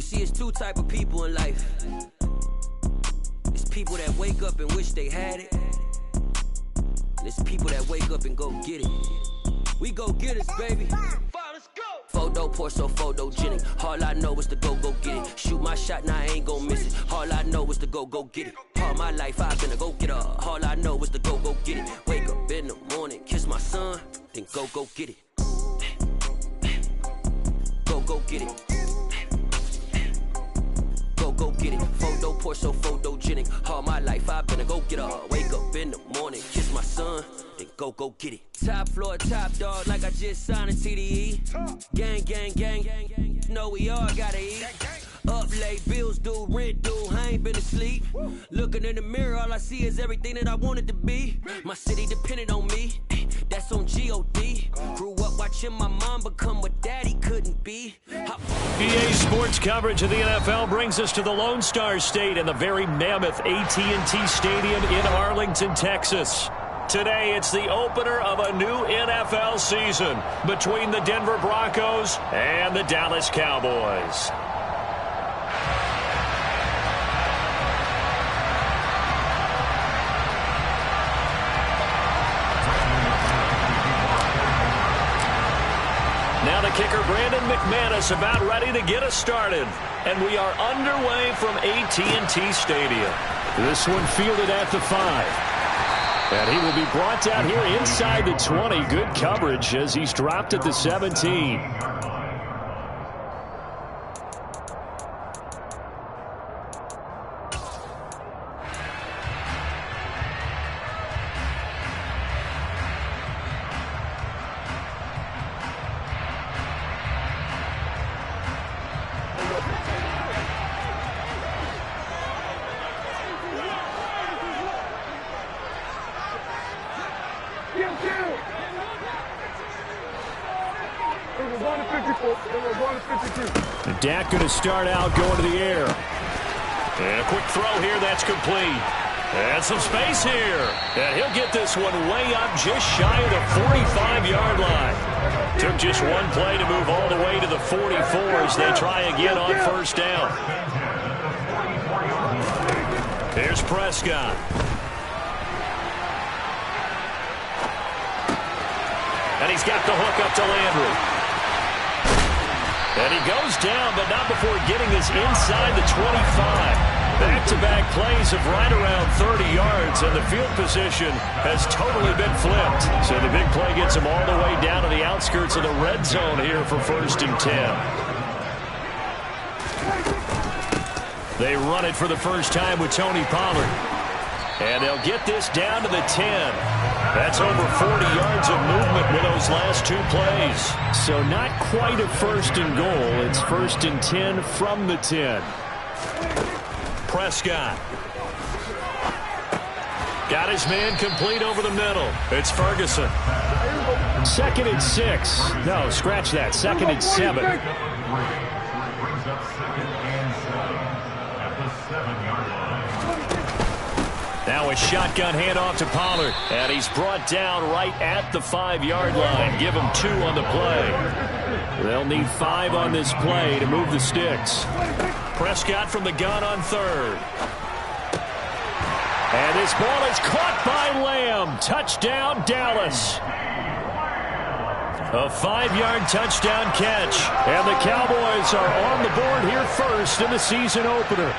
see, it's two type of people in life. It's people that wake up and wish they had it. And it's people that wake up and go get it. We go get it, baby. Let's go. Photo pour so photogenic. All I know is to go get it. Shoot my shot, now I ain't gon' miss it. All I know is to go get it. All my life I've been a go getter. All I know is to go get it. Wake up in the morning, kiss my son, then go get it. Go get it. Go get it. Photo pour so photogenic. All my life I've been a go getter. Wake up in the morning, kiss my son, then go get it. Top floor, top dog, like I just signed a TDE. Gang. Know we all gotta eat. Up late, bills due, rent due, I ain't been asleep. Looking in the mirror, all I see is everything that I wanted to be. My city depended on me, that's on G.O.D. Grew up watching my mom become what daddy couldn't be. EA Sports coverage of the NFL brings us to the Lone Star State and the very mammoth AT&T Stadium in Arlington, Texas. Today, it's the opener of a new NFL season between the Denver Broncos and the Dallas Cowboys. Now the kicker, Brandon McManus, about ready to get us started. And we are underway from AT&T Stadium. This one fielded at the 5. And he will be brought down here inside the 20. Good coverage as he's dropped at the 17. Dak going to start out going to the air. And a quick throw here, that's complete. And some space here. And he'll get this one way up just shy of the 45-yard line. Took just one play to move all the way to the 44 as they try again on first down. Here's Prescott. And he's got the hook up to Landry. And he goes down, but not before getting this inside the 25. Back-to-back plays of right around 30 yards, and the field position has totally been flipped. So the big play gets him all the way down to the outskirts of the red zone here for 1st and 10. They run it for the first time with Tony Pollard. And they'll get this down to the 10. That's over 40 yards of movement with those last two plays. So not quite a 1st and goal. It's 1st and 10 from the 10. Prescott. Got his man complete over the middle. It's Ferguson. 2nd and 6. No, scratch that. 2nd and 7. Now a shotgun handoff to Pollard. And he's brought down right at the 5-yard line. Give him 2 on the play. They'll need 5 on this play to move the sticks. Prescott from the gun on 3rd. And this ball is caught by Lamb. Touchdown, Dallas. A 5-yard touchdown catch. And the Cowboys are on the board here first in the season opener.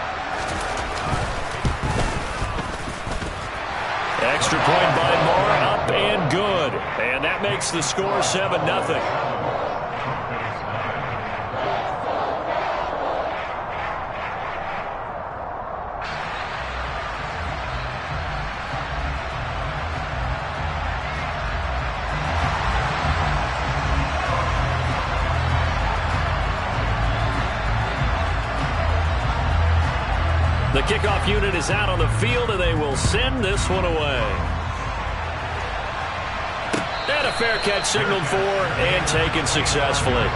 Extra point by Moore, up and good. And that makes the score 7-0. The kickoff unit is out on the field, and they will send this one away. And a fair catch signaled for and taken successfully.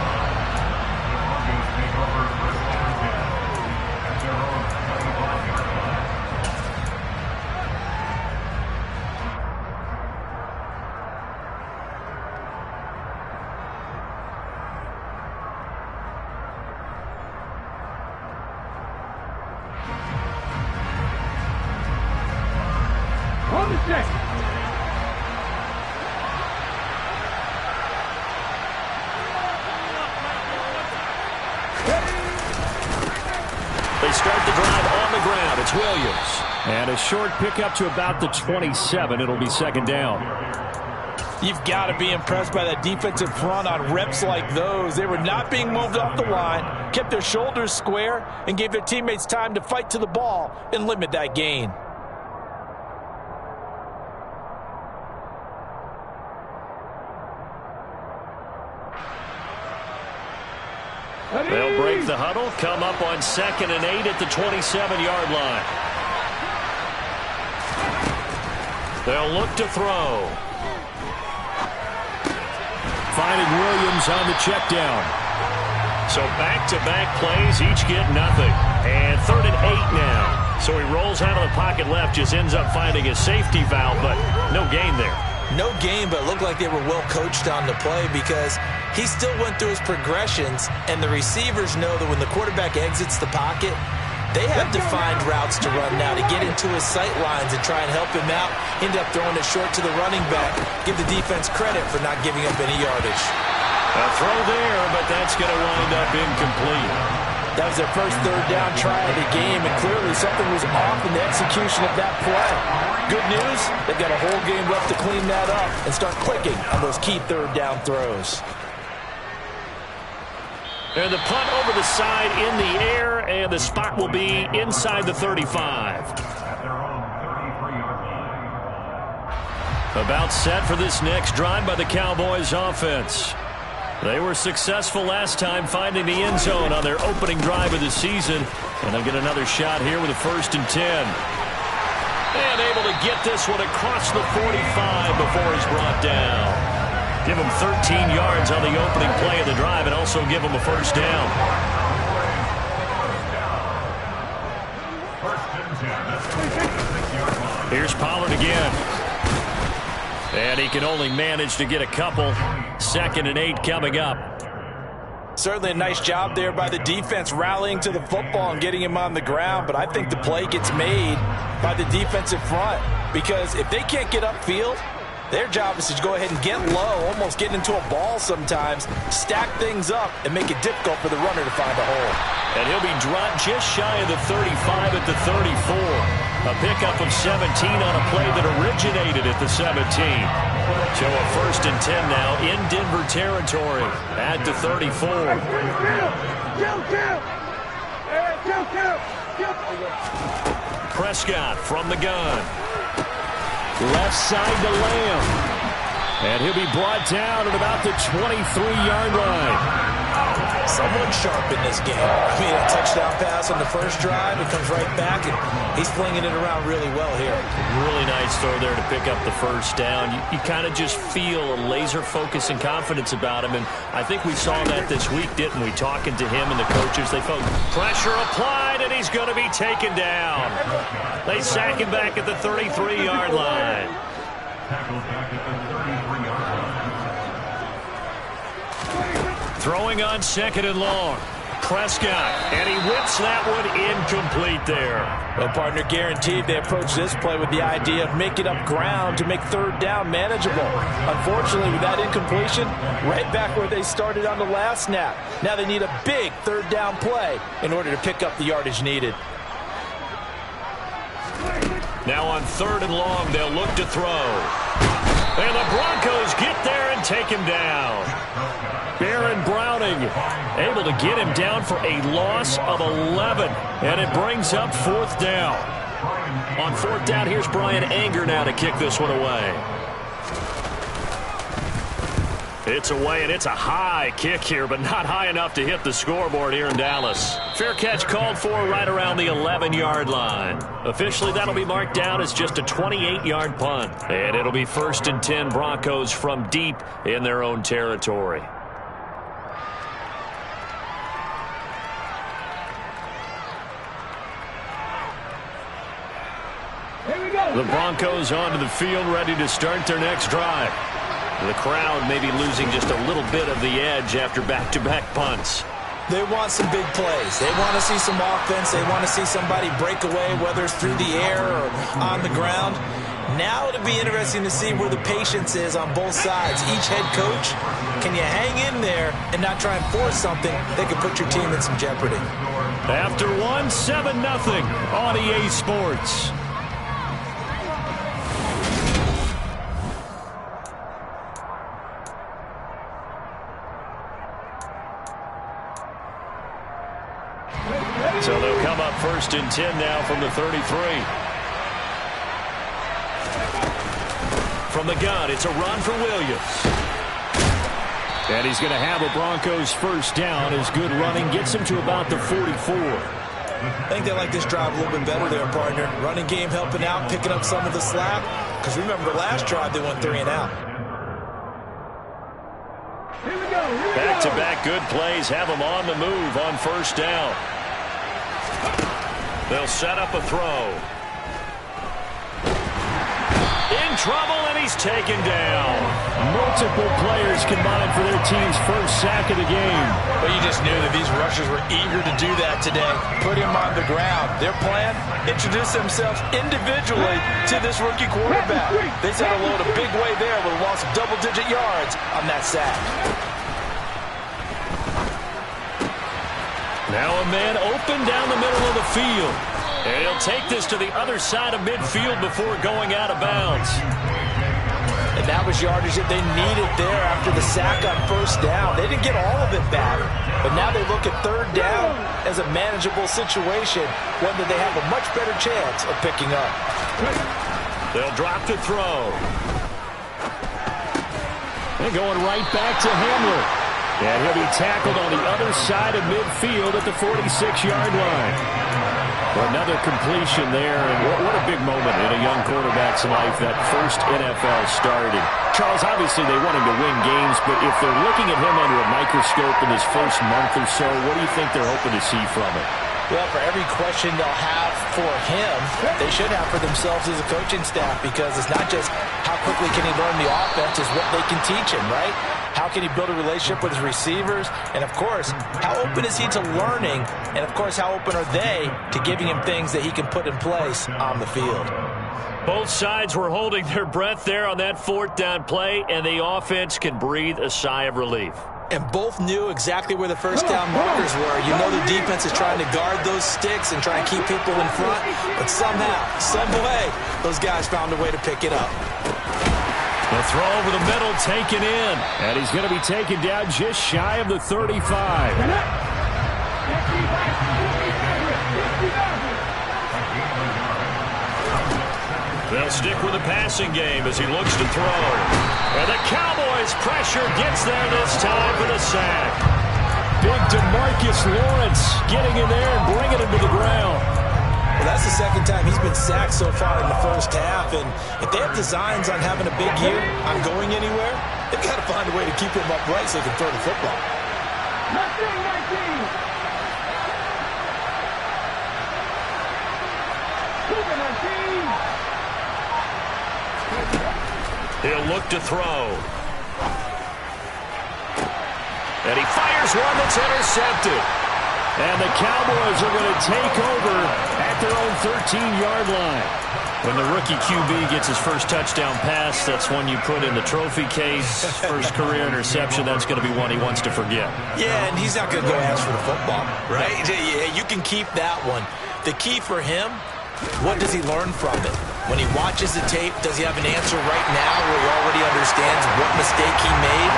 They start the drive on the ground. It's Williams. And a short pickup to about the 27. It'll be second down. You've got to be impressed by that defensive front on reps like those. They were not being moved off the line, kept their shoulders square, and gave their teammates time to fight to the ball and limit that gain. They'll break the huddle, come up on 2nd and 8 at the 27-yard line. They'll look to throw. Finding Williams on the check down. So back-to-back plays, each get nothing. And 3rd and 8 now. So he rolls out of the pocket left, just ends up finding a safety valve, but no gain there. No gain, but it looked like they were well coached on the play because he still went through his progressions, and the receivers know that when the quarterback exits the pocket, they have defined routes to run now to get into his sight lines and try and help him out. End up throwing it short to the running back. Give the defense credit for not giving up any yardage. A throw there, but that's going to wind up incomplete. That was their first 3rd down try of the game, and clearly something was off in the execution of that play. Good news, they've got a whole game left to clean that up and start clicking on those key 3rd down throws. And the punt over the side in the air, and the spot will be inside the 35. About set for this next drive by the Cowboys offense. They were successful last time finding the end zone on their opening drive of the season. And they'll get another shot here with a 1st and 10. And able to get this one across the 45 before he's brought down. Give him 13 yards on the opening play of the drive and also give him a 1st down. Here's Pollard again. And he can only manage to get a couple. 2nd and 8 coming up. Certainly a nice job there by the defense rallying to the football and getting him on the ground, but I think the play gets made by the defensive front because if they can't get upfield, their job is to go ahead and get low, almost get into a ball sometimes, stack things up, and make it difficult for the runner to find a hole. And he'll be dropped just shy of the 35 at the 34. A pickup of 17 on a play that originated at the 17. So a 1st and 10 now in Denver territory at the 34. Prescott from the gun. Left side to Lamb. And he'll be brought down at about the 23-yard line. Someone sharp in this game. I mean, a touchdown pass on the first drive. It comes right back, and he's flinging it around really well here. Really nice throw there to pick up the 1st down. You kind of just feel a laser focus and confidence about him, and I think we saw that this week, didn't we? Talking to him and the coaches, they felt pressure applied, and he's going to be taken down. They sack him back at the 33-yard line. Throwing on 2nd and long. Prescott, and he whips that one incomplete there. Well, partner, guaranteed they approach this play with the idea of making up ground to make 3rd down manageable. Unfortunately, with that incompletion, right back where they started on the last snap. Now they need a big 3rd down play in order to pick up the yardage needed. Now on 3rd and long, they'll look to throw. And the Broncos get there and take him down. Baron Browning able to get him down for a loss of 11. And it brings up 4th down. On 4th down, here's Brian Anger now to kick this one away. It's away, and it's a high kick here, but not high enough to hit the scoreboard here in Dallas. Fair catch called for right around the 11-yard line. Officially, that'll be marked down as just a 28-yard punt. And it'll be 1st and 10 Broncos from deep in their own territory. The Broncos onto the field, ready to start their next drive. The crowd maybe losing just a little bit of the edge after back-to-back punts. They want some big plays. They want to see some offense. They want to see somebody break away, whether it's through the air or on the ground. Now it'll be interesting to see where the patience is on both sides. Each head coach, can you hang in there and not try and force something that could put your team in some jeopardy? After one, 7-0 on EA Sports. So they'll come up 1st and 10 now from the 33. From the gun, it's a run for Williams. And he's going to have a Broncos first down. His good running gets him to about the 44. I think they like this drive a little bit better there, partner. Running game helping out, picking up some of the slack. Because remember, the last drive they went 3 and out. Back-to-back good plays have him on the move on first down. They'll set up a throw. In trouble, and he's taken down. Multiple players combined for their team's first sack of the game. But you just knew that these rushers were eager to do that today. Put him on the ground. Their plan, introduce themselves individually to this rookie quarterback. They set a load a big way there with a loss of double-digit yards on that sack. Now a man open down the middle of the field. And he'll take this to the other side of midfield before going out of bounds. And that was yardage that they needed there after the sack on first down. They didn't get all of it back, but now they look at third down as a manageable situation, one that they have a much better chance of picking up. They'll drop to throw. And going right back to Hamler. And he'll be tackled on the other side of midfield at the 46-yard line. Another completion there, and what a big moment in a young quarterback's life, that first NFL start. And Charles, obviously they want him to win games, but if they're looking at him under a microscope in his first month or so, what do you think they're hoping to see from him? Well, for every question they'll have for him, they should have for themselves as a coaching staff, because it's not just how quickly can he learn the offense, it's what they can teach him, right? How can he build a relationship with his receivers? And, of course, how open is he to learning? And, of course, how open are they to giving him things that he can put in place on the field? Both sides were holding their breath there on that 4th down play, and the offense can breathe a sigh of relief. And both knew exactly where the first down markers were. You know the defense is trying to guard those sticks and try and keep people in front, but somehow, some way, those guys found a way to pick it up. The throw over the middle taken in. And he's going to be taken down just shy of the 35. They'll stick with the passing game as he looks to throw. And the Cowboys' pressure gets there this time for the sack. Big DeMarcus Lawrence getting in there and bringing him to the ground. Well, that's the second time he's been sacked so far in the first half. And if they have designs on having a big year, on going anywhere, they've got to find a way to keep him upright so they can throw the football. He'll look to throw. And he fires one that's intercepted. And the Cowboys are going to take over at their own 13-yard line. When the rookie QB gets his first touchdown pass, that's one you put in the trophy case. First career interception, that's going to be one he wants to forget. Yeah, and he's not going to go ask for the football, right? Yeah, you can keep that one. The key for him, what does he learn from it? When he watches the tape, does he have an answer right now where he already understands what mistake he made?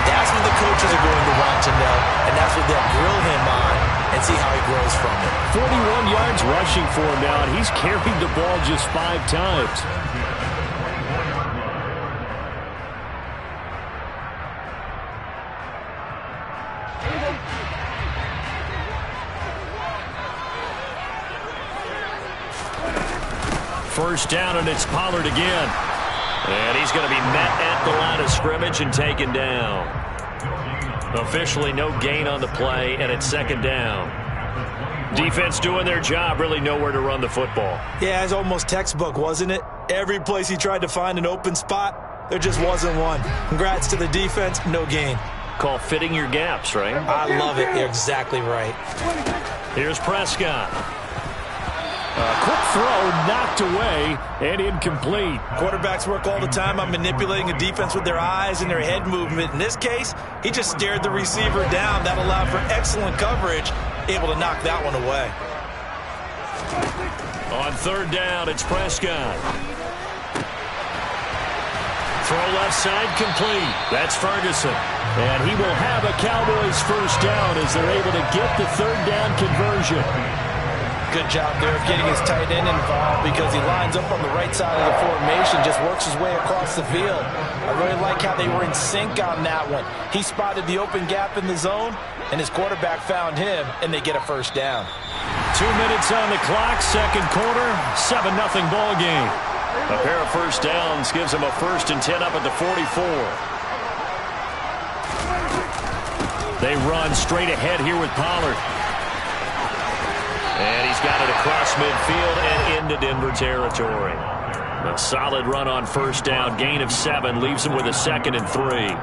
That's what the coaches are going to want to know, and that's what they'll grill him on and see how he grows from it. 41 yards rushing for him now, and he's carried the ball just 5 times. First down, and it's Pollard again. And he's going to be met at the line of scrimmage and taken down. Officially no gain on the play, and it's second down. Defense doing their job, really nowhere to run the football. Yeah, it's almost textbook, wasn't it? Every place he tried to find an open spot, there just wasn't one. Congrats to the defense, no gain. Call fitting your gaps, right? I love it. You're exactly right. Here's Prescott. Quick throw knocked away and incomplete. Quarterbacks work all the time on manipulating a defense with their eyes and their head movement. In this case, he just stared the receiver down. That allowed for excellent coverage, able to knock that one away. On third down, it's Prescott. Throw left side complete. That's Ferguson. And he will have a Cowboys first down as they're able to get the third down conversion. Good job there of getting his tight end involved because he lines up on the right side of the formation, just works his way across the field. I really like how they were in sync on that one. He spotted the open gap in the zone, and his quarterback found him, and they get a first down. 2 minutes on the clock, second quarter, 7-0 ball game. A pair of first downs gives him a 1st and 10 up at the 44. They run straight ahead here with Pollard. And he's got it across midfield and into Denver territory. A solid run on first down. Gain of 7 leaves him with a 2nd and 3.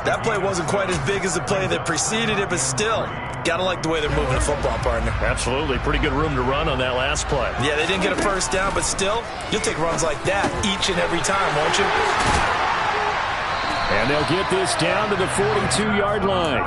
That play wasn't quite as big as the play that preceded it, but still, got to like the way they're moving the football, partner. Absolutely. Pretty good room to run on that last play. Yeah, they didn't get a first down, but still, you'll take runs like that each and every time, won't you? And they'll get this down to the 42-yard line.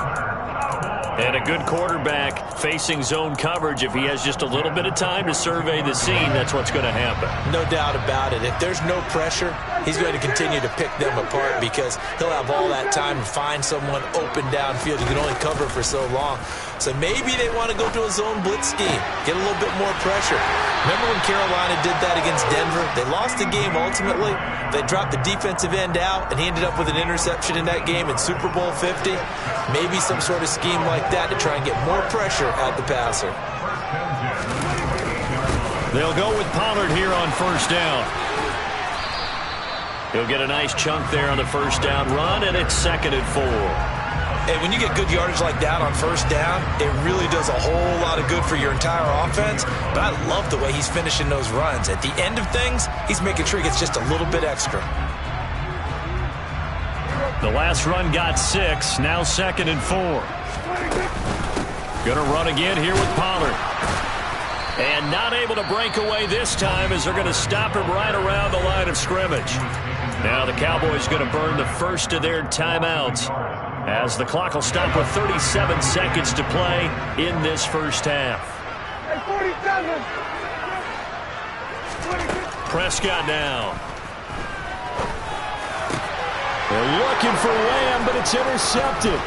And a good quarterback facing zone coverage. If he has just a little bit of time to survey the scene, that's what's going to happen. No doubt about it. If there's no pressure, he's going to continue to pick them apart because he'll have all that time to find someone open downfield. He can only cover for so long. So maybe they want to go to a zone blitz scheme, get a little bit more pressure. Remember when Carolina did that against Denver? They lost the game ultimately. They dropped the defensive end out, and he ended up with an interception in that game in Super Bowl 50. Maybe some sort of scheme like that to try and get more pressure at the passer. They'll go with Pollard here on first down. He'll get a nice chunk there on the first down run, and it's 2nd and 4. Hey, when you get good yardage like that on first down, it really does a whole lot of good for your entire offense. But I love the way he's finishing those runs. At the end of things, he's making sure he gets just a little bit extra. The last run got 6, now 2nd and 4. Gonna run again here with Pollard. And not able to break away this time as they're going to stop him right around the line of scrimmage. Now the Cowboys going to burn the first of their timeouts as the clock will stop with 37 seconds to play in this first half. Prescott now. They're looking for Lamb, but it's intercepted.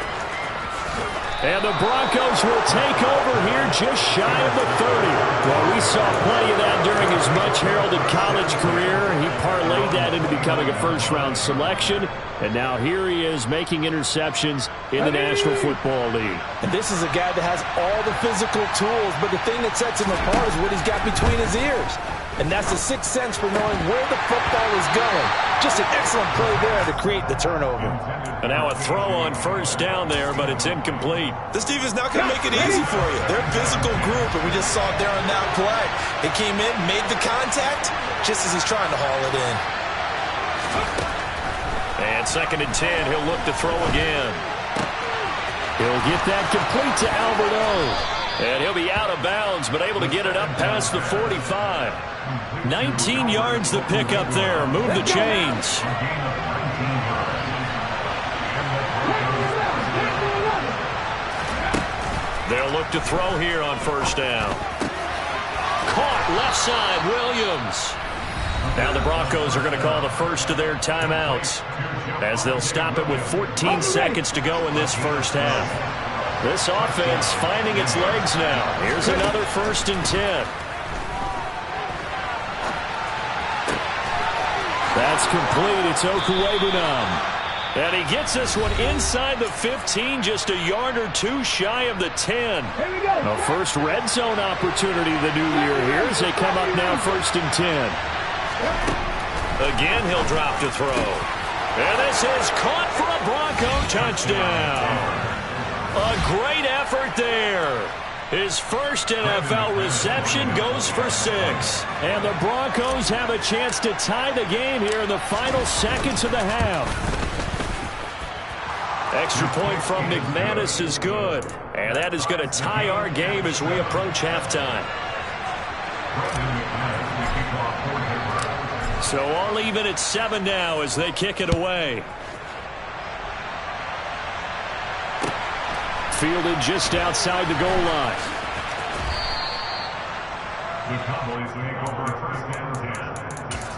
And the Broncos will take over here just shy of the 30. Well, we saw plenty of that during his much-heralded college career. He parlayed that into becoming a first-round selection. And now here he is making interceptions in the National Football League. And this is a guy that has all the physical tools, but the thing that sets him apart is what he's got between his ears. And that's the sixth sense for knowing where the football is going. Just an excellent play there to create the turnover. And now a throw on first down there, but it's incomplete. This defense not going to make it easy for you. They're a physical group, and we just saw it there on that play. They came in, made the contact, just as he's trying to haul it in. And 2nd and 10, he'll look to throw again. He'll get that complete to Albert O. And he'll be out of bounds, but able to get it up past the 45. 19 yards to pick up there. Move the chains. They'll look to throw here on first down. Caught left side, Williams. Now the Broncos are going to call the first of their timeouts as they'll stop it with 14 seconds to go in this first half. This offense finding its legs now. Here's another 1st and 10. That's complete. It's Okwuegbunam. And he gets this one inside the 15, just a yard or two shy of the 10. A first red zone opportunity the new year here as they come up now 1st and 10. Again, he'll drop to throw. And this is caught for a Bronco touchdown. A great effort there. His first NFL reception goes for 6. And the Broncos have a chance to tie the game here in the final seconds of the half. Extra point from McManus is good. And that is going to tie our game as we approach halftime. So all even at 7 now as they kick it away. Fielded just outside the goal line. The Cowboys take over first and 10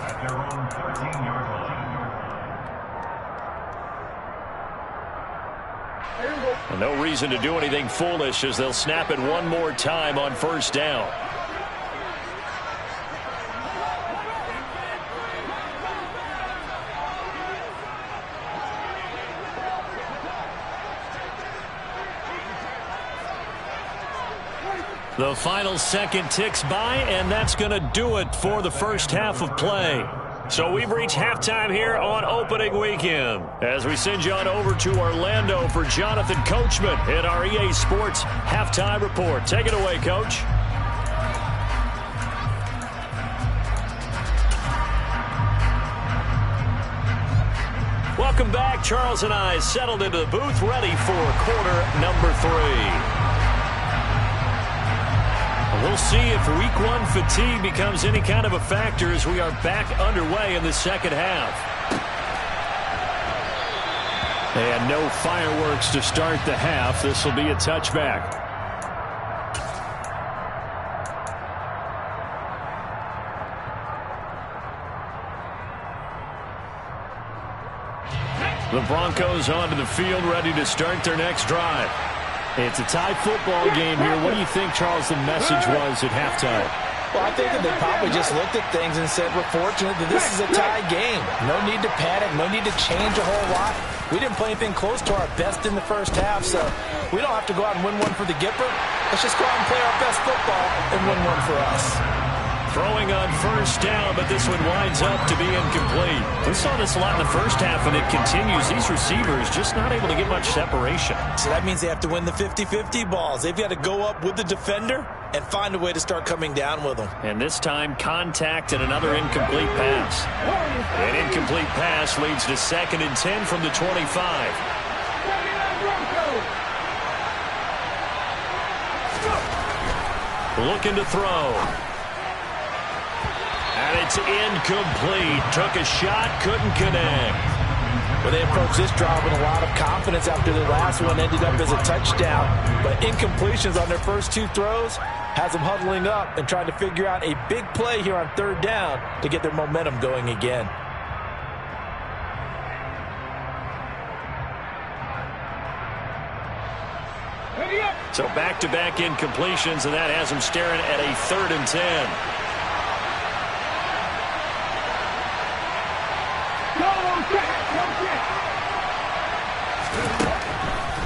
at their own 13-yard line. And no reason to do anything foolish as they'll snap it one more time on first down. The final second ticks by, and that's going to do it for the first half of play. So we've reached halftime here on opening weekend. As we send you on over to Orlando for Jonathan Coachman in our EA Sports Halftime Report. Take it away, Coach. Welcome back. Charles and I settled into the booth, ready for quarter number 3. We'll see if week 1 fatigue becomes any kind of a factor as we are back underway in the second half. And no fireworks to start the half. This will be a touchback. The Broncos onto the field, ready to start their next drive. It's a tie football game here. What do you think, Charles, the message was at halftime? Well, I think that they probably just looked at things and said, we're fortunate that this is a tie game. No need to panic. No need to change a whole lot. We didn't play anything close to our best in the first half, so we don't have to go out and win one for the Gipper. Let's just go out and play our best football and win one for us. Throwing on first down, but this one winds up to be incomplete. We saw this a lot in the first half, and it continues. These receivers just not able to get much separation. So that means they have to win the 50-50 balls. They've got to go up with the defender and find a way to start coming down with them. And this time, contact and another incomplete pass. An incomplete pass leads to 2nd and 10 from the 25. Looking to throw. And it's incomplete. Took a shot, couldn't connect. Well, they approached this drive with a lot of confidence after the last one ended up as a touchdown. But incompletions on their first 2 throws has them huddling up and trying to figure out a big play here on 3rd down to get their momentum going again. So back-to-back incompletions, and that has them staring at a 3rd and 10.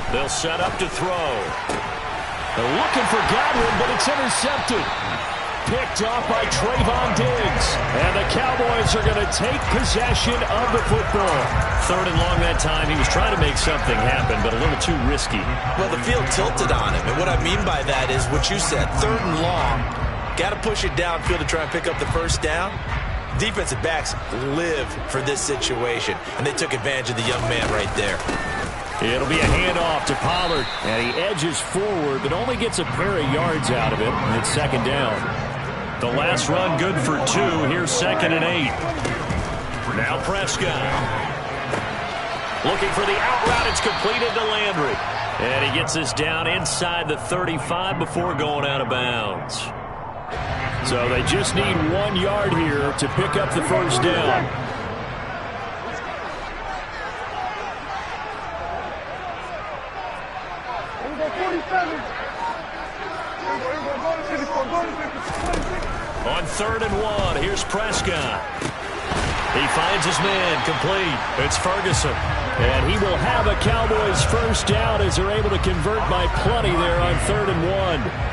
They'll set up to throw. They're looking for Godwin, but it's intercepted. Picked off by Trayvon Diggs. And the Cowboys are going to take possession of the football. 3rd and long that time. He was trying to make something happen, but a little too risky. Well, the field tilted on him. And what I mean by that is what you said. 3rd and long. Got to push it downfield to try and pick up the first down. Defensive backs live for this situation. And they took advantage of the young man right there. It'll be a handoff to Pollard, and he edges forward, but only gets a pair of yards out of it, and it's 2nd down. The last run good for 2. Here's 2nd and 8. Now Prescott. Looking for the out route. It's completed to Landry. And he gets us down inside the 35 before going out of bounds. So they just need 1 yard here to pick up the first down. On 3rd and 1, here's Prescott. He finds his man, complete. It's Ferguson. And he will have a Cowboys first down as they're able to convert by plenty there on 3rd and 1.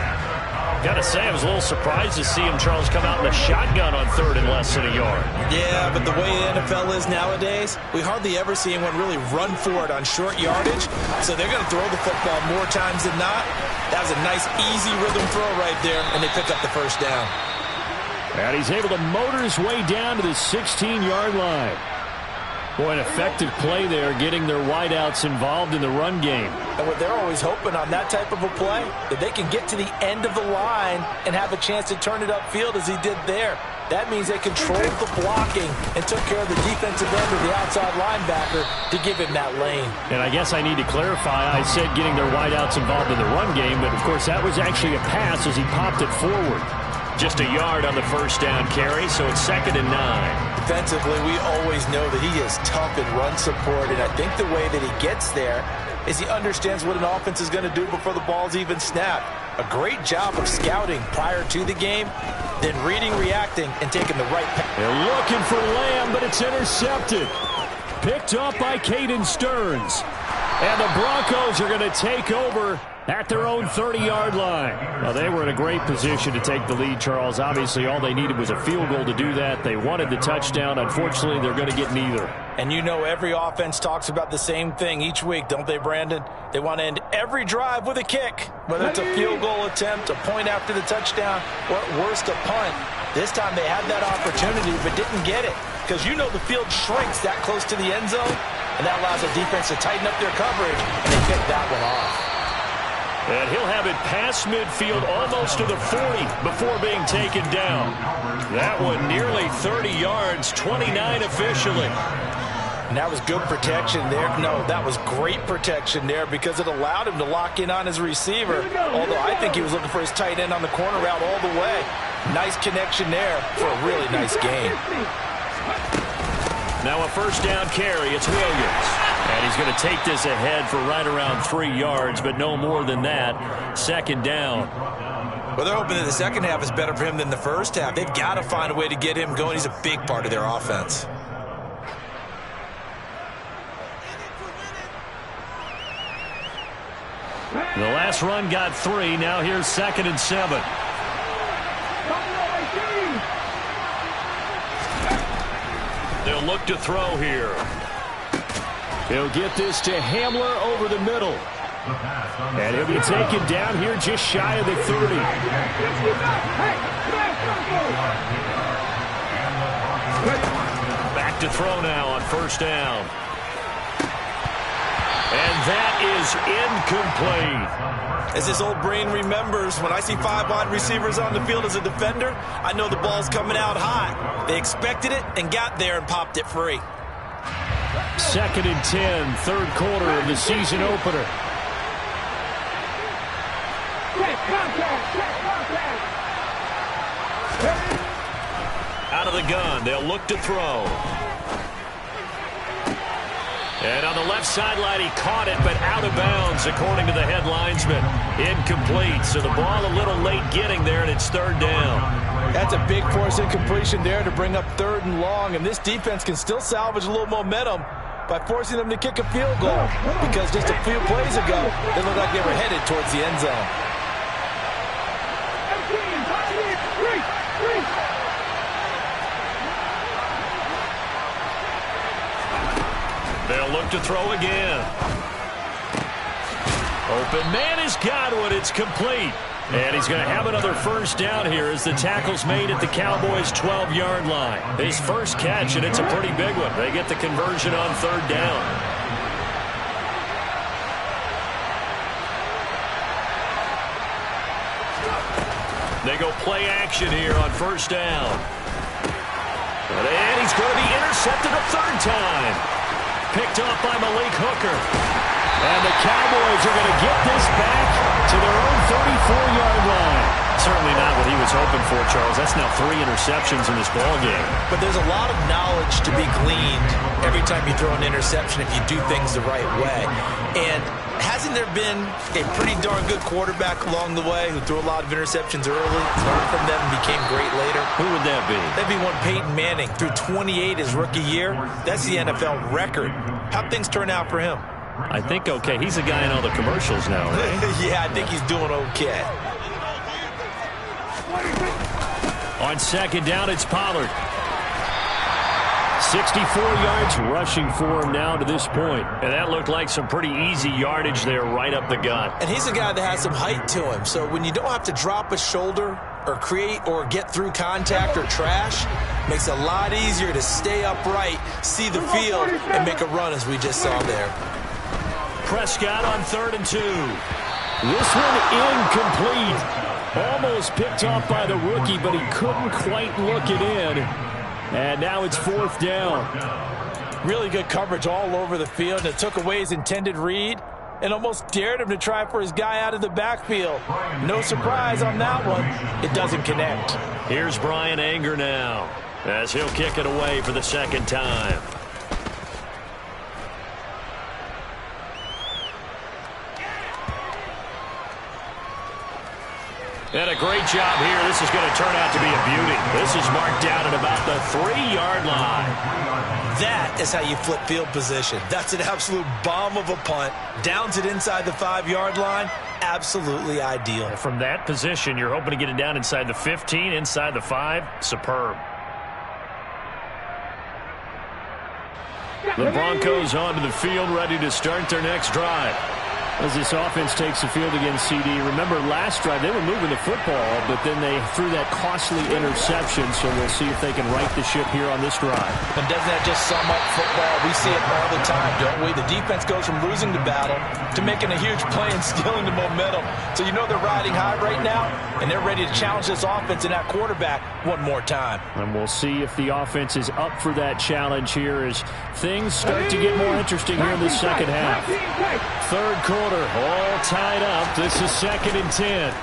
Got to say, I was a little surprised to see him, Charles, come out in a shotgun on 3rd and less than a yard. Yeah, but the way the NFL is nowadays, we hardly ever see anyone really run for it on short yardage. So they're going to throw the football more times than not. That was a nice, easy rhythm throw right there, and they pick up the first down. And he's able to motor his way down to the 16-yard line. Boy, an effective play there, getting their wideouts involved in the run game. And what they're always hoping on that type of a play, that they can get to the end of the line and have a chance to turn it upfield as he did there. That means they controlled the blocking and took care of the defensive end of the outside linebacker to give him that lane. And I guess I need to clarify, I said getting their wideouts involved in the run game, but of course that was actually a pass as he popped it forward. Just a yard on the first down carry, so it's 2nd and 9. Defensively, we always know that he is tough in run support, and I think the way that he gets there is he understands what an offense is going to do before the ball's even snapped. A great job of scouting prior to the game, then reading, reacting, and taking the right pass. They're looking for Lamb, but it's intercepted. Picked up by Caden Stearns. And the Broncos are going to take over at their own 30-yard line. Well, they were in a great position to take the lead, Charles. Obviously, all they needed was a field goal to do that. They wanted the touchdown. Unfortunately, they're going to get neither. And you know every offense talks about the same thing each week, don't they, Brandon? They want to end every drive with a kick, whether it's a field goal attempt, a point after the touchdown, or at worst, a punt. This time they had that opportunity but didn't get it because you know the field shrinks that close to the end zone, and that allows the defense to tighten up their coverage, and they picked that one off. And he'll have it past midfield almost to the 40 before being taken down. That one nearly 30 yards, 29 officially. And that was good protection there. No, that was great protection there because it allowed him to lock in on his receiver, although I think he was looking for his tight end on the corner route all the way. Nice connection there for a really nice game. Now a first down carry. It's Williams. And he's going to take this ahead for right around 3 yards, but no more than that. 2nd down. Well, they're hoping that the second half is better for him than the first half. They've got to find a way to get him going. He's a big part of their offense. The last run got 3. Now here's 2nd and 7. They'll look to throw here. He'll get this to Hamler over the middle. And he'll be taken down here just shy of the 30. Back to throw now on first down. And that is incomplete. As his old brain remembers, when I see 5 wide receivers on the field as a defender, I know the ball's coming out hot. They expected it and got there and popped it free. 2nd and 10, third quarter of the season opener. Out of the gun, they'll look to throw. And on the left sideline, he caught it, but out of bounds, according to the head linesman. Incomplete, so the ball a little late getting there, and it's 3rd down. That's a big force incompletion there to bring up 3rd and long, and this defense can still salvage a little momentum by forcing them to kick a field goal, because just a few plays ago, they looked like they were headed towards the end zone. They'll look to throw again. Open man has got one. It's complete. And he's going to have another first down here as the tackle's made at the Cowboys' 12-yard line. His first catch, and it's a pretty big one. They get the conversion on 3rd down. They go play action here on first down. And he's going to be intercepted a 3rd time. Picked off by Malik Hooker. And the Cowboys are going to get this back to their own 34-yard line. Certainly not what he was hoping for, Charles. That's now 3 interceptions in this ballgame. But there's a lot of knowledge to be gleaned every time you throw an interception if you do things the right way. And hasn't there been a pretty darn good quarterback along the way who threw a lot of interceptions early, learned from them, and became great later? Who would that be? That'd be one Peyton Manning. Threw 28 his rookie year. That's the NFL record. How'd things turn out for him? I think okay. He's a guy in all the commercials now, right? Yeah, I think he's doing okay. On 2nd down, it's Pollard. 64 yards rushing for him now to this point. And that looked like some pretty easy yardage there right up the gut. And he's a guy that has some height to him. So when you don't have to drop a shoulder or create or get through contact or trash, makes it a lot easier to stay upright, see the field, and make a run as we just saw there. Prescott on 3rd and 2. This one incomplete. Almost picked off by the rookie, but he couldn't quite look it in. And now it's 4th down. Really good coverage all over the field. It took away his intended read and almost dared him to try for his guy out of the backfield. No surprise on that one. It doesn't connect. Here's Bryan Anger now as he'll kick it away for the 2nd time. And a great job here. This is going to turn out to be a beauty. This is marked down at about the 3-yard line. That is how you flip field position. That's an absolute bomb of a punt. Downs it inside the 5-yard line. Absolutely ideal. From that position, you're hoping to get it down inside the 15, inside the 5. Superb. The Broncos onto the field, ready to start their next drive. As this offense takes the field against CD. Remember, last drive, they were moving the football, but then they threw that costly interception, so we'll see if they can right the ship here on this drive. And doesn't that just sum up football? We see it all the time, don't we? The defense goes from losing the battle to making a huge play and stealing the momentum. So you know they're riding high right now, and they're ready to challenge this offense and that quarterback one more time. And we'll see if the offense is up for that challenge here as things start to get more interesting here in the second half. 3rd quarter. All tied up. This is 2nd and 10.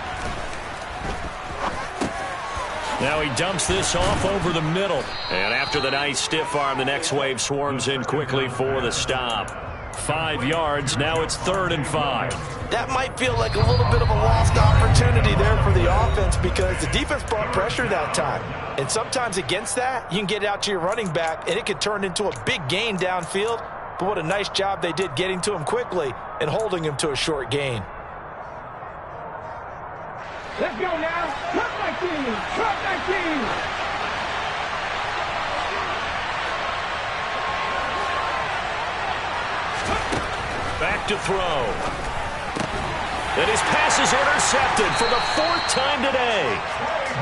Now he dumps this off over the middle. And after the nice stiff arm, the next wave swarms in quickly for the stop. 5 yards. Now it's 3rd and 5. That might feel like a little bit of a lost opportunity there for the offense because the defense brought pressure that time. And sometimes against that, you can get it out to your running back, and it could turn into a big gain downfield. But what a nice job they did getting to him quickly and holding him to a short gain. Let's go now. Cut my team. Cut my team. Back to throw. And his pass is intercepted for the 4th time today.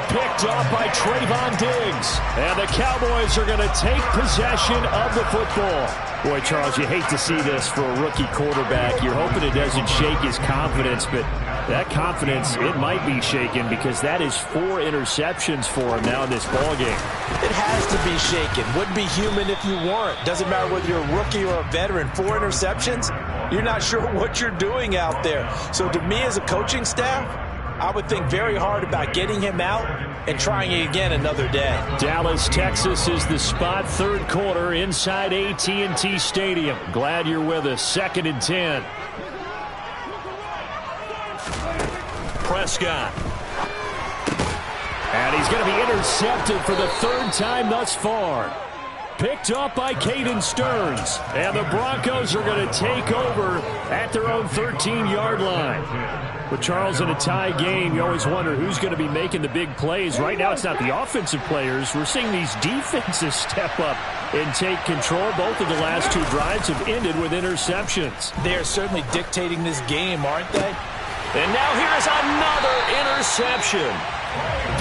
Picked off by Trayvon Diggs. And the Cowboys are going to take possession of the football. Boy, Charles, you hate to see this for a rookie quarterback. You're hoping it doesn't shake his confidence, but that confidence, it might be shaken because that is 4 interceptions for him now in this ballgame. It has to be shaken. Wouldn't be human if you weren't. Doesn't matter whether you're a rookie or a veteran. 4 interceptions, you're not sure what you're doing out there. So to me as a coaching staff, I would think very hard about getting him out and trying it again another day. Dallas, Texas is the spot. 3rd quarter inside AT&T Stadium. Glad you're with us. 2nd and 10. Prescott. And he's going to be intercepted for the 3rd time thus far. Picked up by Caden Stearns. And the Broncos are going to take over at their own 13-yard line. With Charles in a tie game, you always wonder who's going to be making the big plays. Right now, it's not the offensive players. We're seeing these defenses step up and take control. Both of the last 2 drives have ended with interceptions. They are certainly dictating this game, aren't they? And now here's another interception.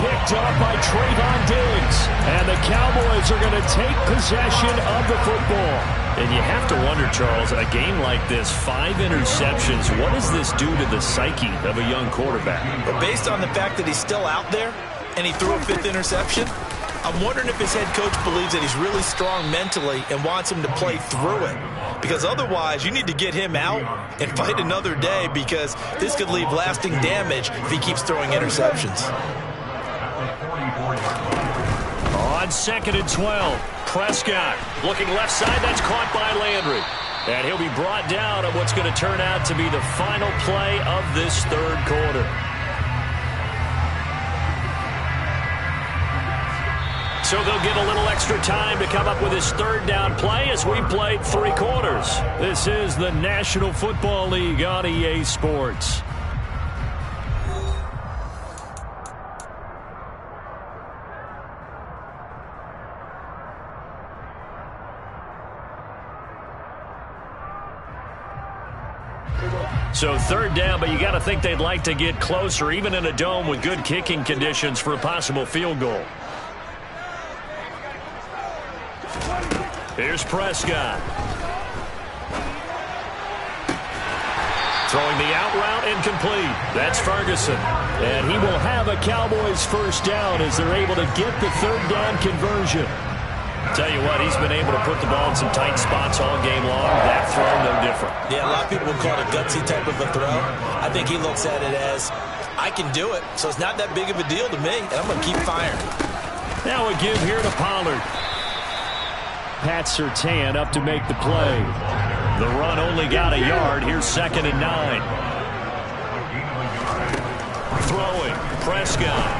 Picked up by Trayvon Diggs. And the Cowboys are going to take possession of the football. And you have to wonder, Charles, a game like this, 5 interceptions, what does this do to the psyche of a young quarterback? But based on the fact that he's still out there and he threw a 5th interception, I'm wondering if his head coach believes that he's really strong mentally and wants him to play through it. Because otherwise, you need to get him out and fight another day because this could leave lasting damage if he keeps throwing interceptions. On 2nd and 12, Prescott looking left side. That's caught by Landry. And he'll be brought down on what's going to turn out to be the final play of this 3rd quarter. So they'll get a little extra time to come up with his 3rd down play as we played 3 quarters. This is the National Football League on EA Sports. So third down, but you got to think they'd like to get closer, even in a dome with good kicking conditions for a possible field goal. Here's Prescott. Throwing the out route incomplete. That's Ferguson. And he will have a Cowboys first down as they're able to get the third down conversion. Tell you what, he's been able to put the ball in some tight spots all game long. That throw, no different. Yeah, a lot of people would call it a gutsy type of a throw. I think he looks at it as, I can do it, so it's not that big of a deal to me, and I'm going to keep firing. Now a give here to Pollard. Pat Surtain up to make the play. The run only got a yard. Here's 2nd and 9. Throwing, Prescott.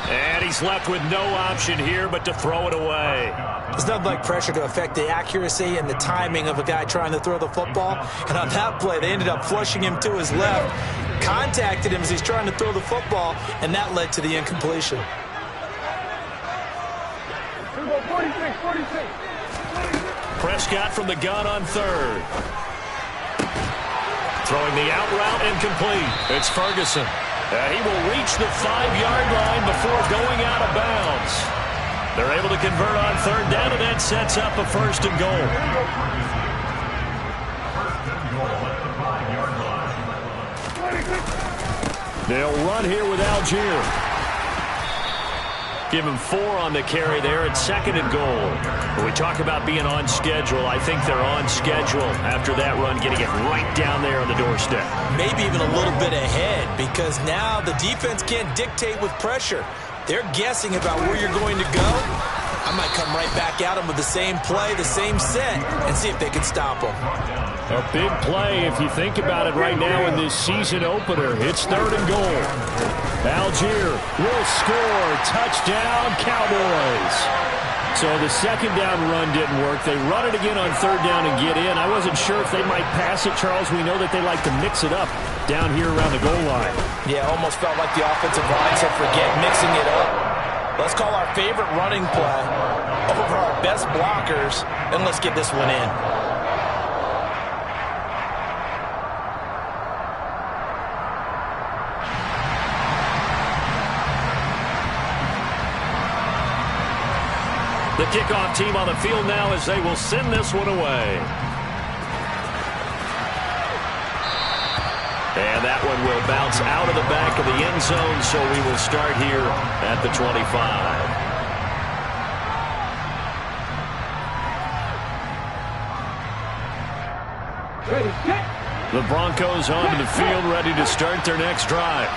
And he's left with no option here but to throw it away. There's nothing like pressure to affect the accuracy and the timing of a guy trying to throw the football. And on that play, they ended up flushing him to his left, contacted him as he's trying to throw the football, and that led to the incompletion. 46. Prescott from the gun on third. Throwing the out route incomplete. It's Ferguson. He will reach the 5-yard line before going out of bounds. They're able to convert on third down, and that sets up a 1st and goal. They'll run here with Algier. Give him 4 on the carry there at 2nd and goal. When we talk about being on schedule, I think they're on schedule after that run, getting it right down there on the doorstep. Maybe even a little bit ahead, because now the defense can't dictate with pressure. They're guessing about where you're going to go. I might come right back at them with the same play, the same set, and see if they can stop them. A big play if you think about it right now in this season opener. It's 3rd and goal. Algier will score. Touchdown, Cowboys. So the 2nd down run didn't work. They run it again on 3rd down and get in. I wasn't sure if they might pass it, Charles. We know that they like to mix it up down here around the goal line. Yeah, almost felt like the offensive line said forget mixing it up. Let's call our favorite running play over our best blockers, and let's get this one in. The kickoff team on the field now as they will send this one away. And that one will bounce out of the back of the end zone, so we will start here at the 25. Ready, set. The Broncos onto the field, ready to start their next drive.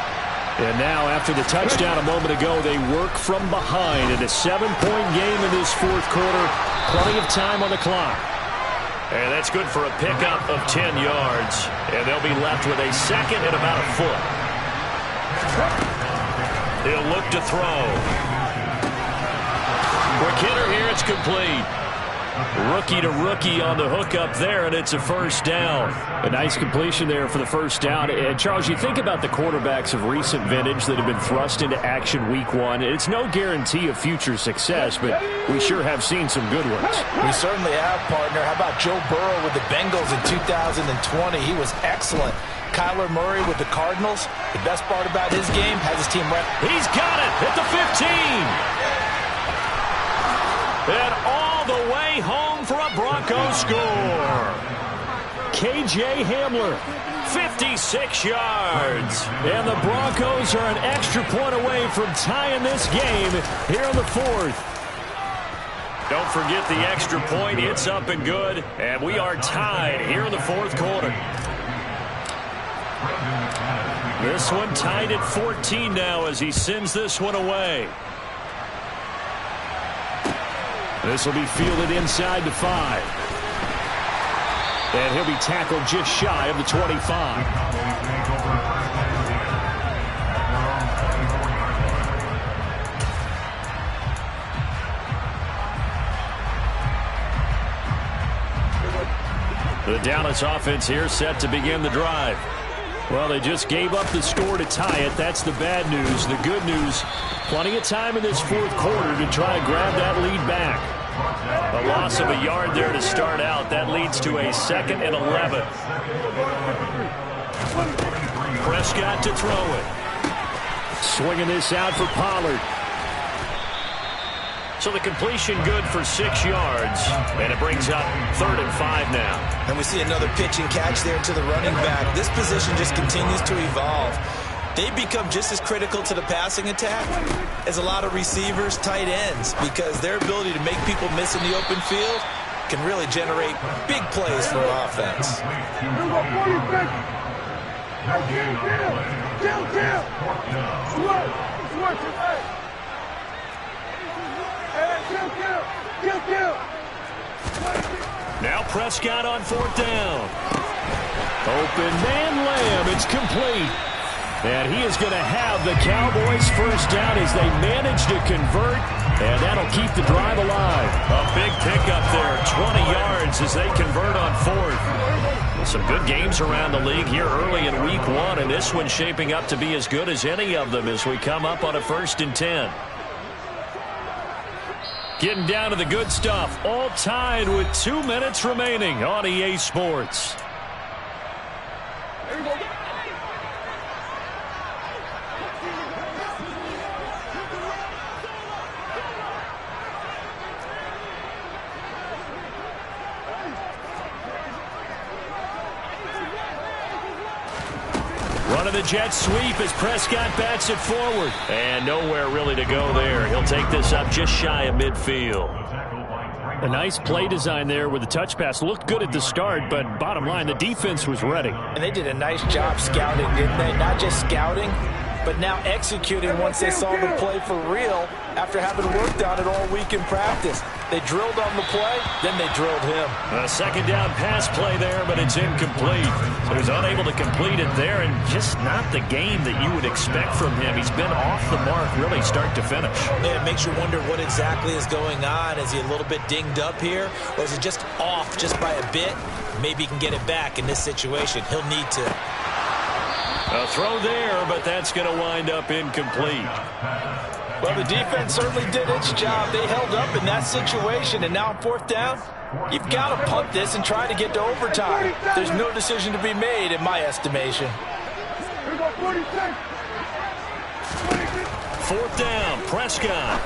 And now, after the touchdown a moment ago, they work from behind in a 7-point game in this 4th quarter. Plenty of time on the clock. And that's good for a pickup of 10 yards. And they'll be left with a 2nd and about a foot. He'll look to throw. Quick hitter here, it's complete. Rookie to rookie on the hook up there, and it's a 1st down. A nice completion there for the 1st down. And Charles, you think about the quarterbacks of recent vintage that have been thrust into action week 1. It's no guarantee of future success, but we sure have seen some good ones. We certainly have, partner. How about Joe Burrow with the Bengals in 2020? He was excellent. Kyler Murray with the Cardinals. The best part about his game, has his team right. He's got it at the 15. And all the way home for a Broncos score. KJ Hamler, 56 yards. And the Broncos are an extra point away from tying this game here in the 4th. Don't forget the extra point. It's up and good. And we are tied here in the 4th quarter. This one tied at 14 now as he sends this one away. This will be fielded inside the 5. And he'll be tackled just shy of the 25. The Dallas offense here set to begin the drive. Well, they just gave up the score to tie it. That's the bad news. The good news, plenty of time in this 4th quarter to try to grab that lead back. A loss of a yard there to start out. That leads to a 2nd and 11. Prescott to throw it. Swinging this out for Pollard. So the completion good for 6 yards, and it brings up 3rd and 5 now. And we see another pitch and catch there to the running back. This position just continues to evolve. They become just as critical to the passing attack as a lot of receivers, tight ends, because their ability to make people miss in the open field can really generate big plays for offense. Now Prescott on 4th down. Open man Lamb. It's complete. And he is going to have the Cowboys first down as they manage to convert. And that'll keep the drive alive. A big pickup there. 20 yards as they convert on 4th. Some good games around the league here early in week 1. And this one's shaping up to be as good as any of them as we come up on a 1st and 10. Getting down to the good stuff. All tied with 2 minutes remaining on EA Sports. Running the jet sweep as Prescott bats it forward. And nowhere really to go there. He'll take this up just shy of midfield. A nice play design there with the touch pass. Looked good at the start, but bottom line, the defense was ready. And they did a nice job scouting, didn't they? Not just scouting, but now executing once they saw the play for real after having worked on it all week in practice. They drilled on the play, then they drilled him. A 2nd down pass play there, but it's incomplete. So he's unable to complete it there, and just not the game that you would expect from him. He's been off the mark really start to finish. Yeah, it makes you wonder what exactly is going on. Is he a little bit dinged up here, or is it just off just by a bit? Maybe he can get it back in this situation. He'll need to. A throw there, but that's going to wind up incomplete. Well, the defense certainly did its job. They held up in that situation, and now on 4th down, you've got to punt this and try to get to overtime. There's no decision to be made in my estimation. 4th down, Prescott.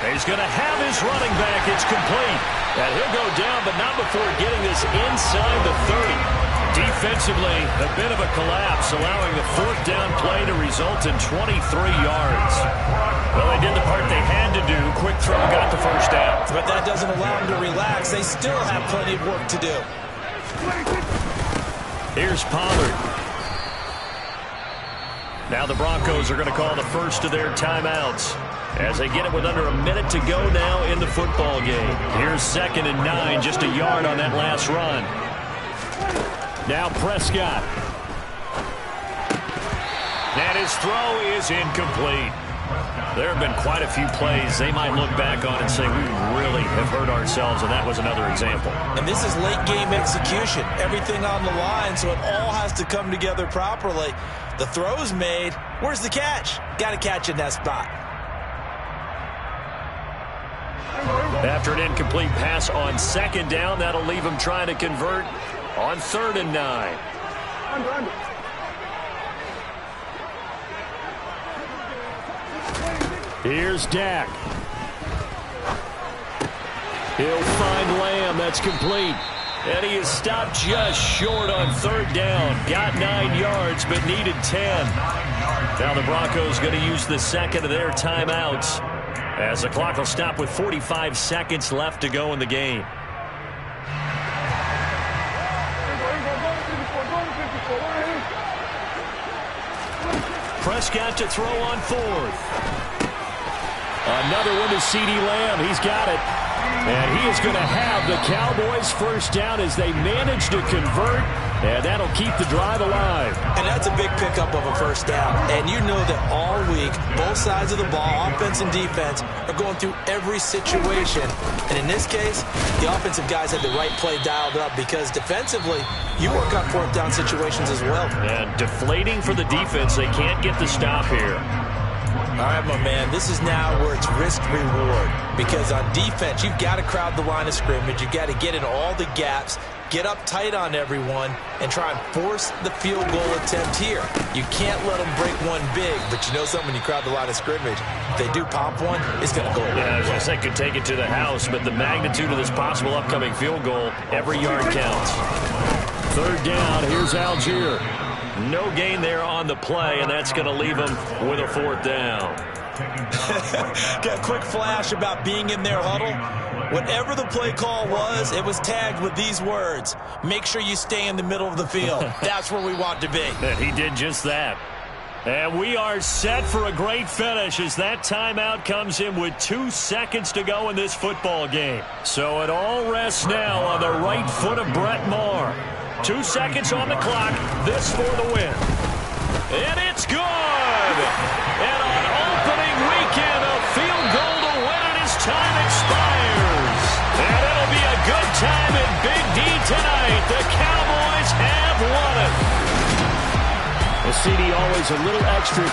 He's going to have his running back. It's complete. And he'll go down, but not before getting this inside the 30. Defensively, a bit of a collapse, allowing the 4th down play to result in 23 yards. Well, they did the part they had to do. Quick throw got the first down. But that doesn't allow them to relax. They still have plenty of work to do. Here's Pollard. Now the Broncos are going to call the first of their timeouts as they get it with under a minute to go now in the football game. Here's 2nd and 9, just a yard on that last run. Now Prescott. And his throw is incomplete. There have been quite a few plays they might look back on and say, we really have hurt ourselves, and that was another example. And this is late game execution. Everything on the line, so it all has to come together properly. The throw's made. Where's the catch? Got to catch in that spot. After an incomplete pass on 2nd down, that'll leave him trying to convert on 3rd and 9. Here's Dak. He'll find Lamb. That's complete. And he is stopped just short on 3rd down. Got 9 yards, but needed 10. Now the Broncos going to use the 2nd of their timeouts as the clock will stop with 45 seconds left to go in the game. Prescott to throw on 4th. Another one to CeeDee Lamb. He's got it. And he is going to have the Cowboys first down as they manage to convert. And that'll keep the drive alive. And that's a big pickup of a first down. And you know that all week, both sides of the ball, offense and defense, are going through every situation. And in this case, the offensive guys had the right play dialed up because defensively, you work on 4th down situations as well. And deflating for the defense. They can't get the stop here. All right, my man, this is now where it's risk-reward. Because on defense, you've got to crowd the line of scrimmage. You've got to get in all the gaps, get up tight on everyone, and try and force the field goal attempt here. You can't let them break one big, but you know something, when you crowd the line of scrimmage, if they do pop one, it's going to go away. Yeah, I was going to say could take it to the house, but the magnitude of this possible upcoming field goal, every yard counts. Third down, here's Algier. No gain there on the play, and that's going to leave them with a fourth down. Got a quick flash about being in their huddle. Whatever the play call was, it was tagged with these words: make sure you stay in the middle of the field. That's where we want to be. And he did just that. And we are set for a great finish as that timeout comes in with 2 seconds to go in this football game. So it all rests now on the right foot of Brett Maher. 2 seconds on the clock. This for the win. And it's good! And on opening weekend, a field goal to win it as time expires. And it'll be a good time in Big D tonight. The Cowboys have won it. Well, CD, always a little extra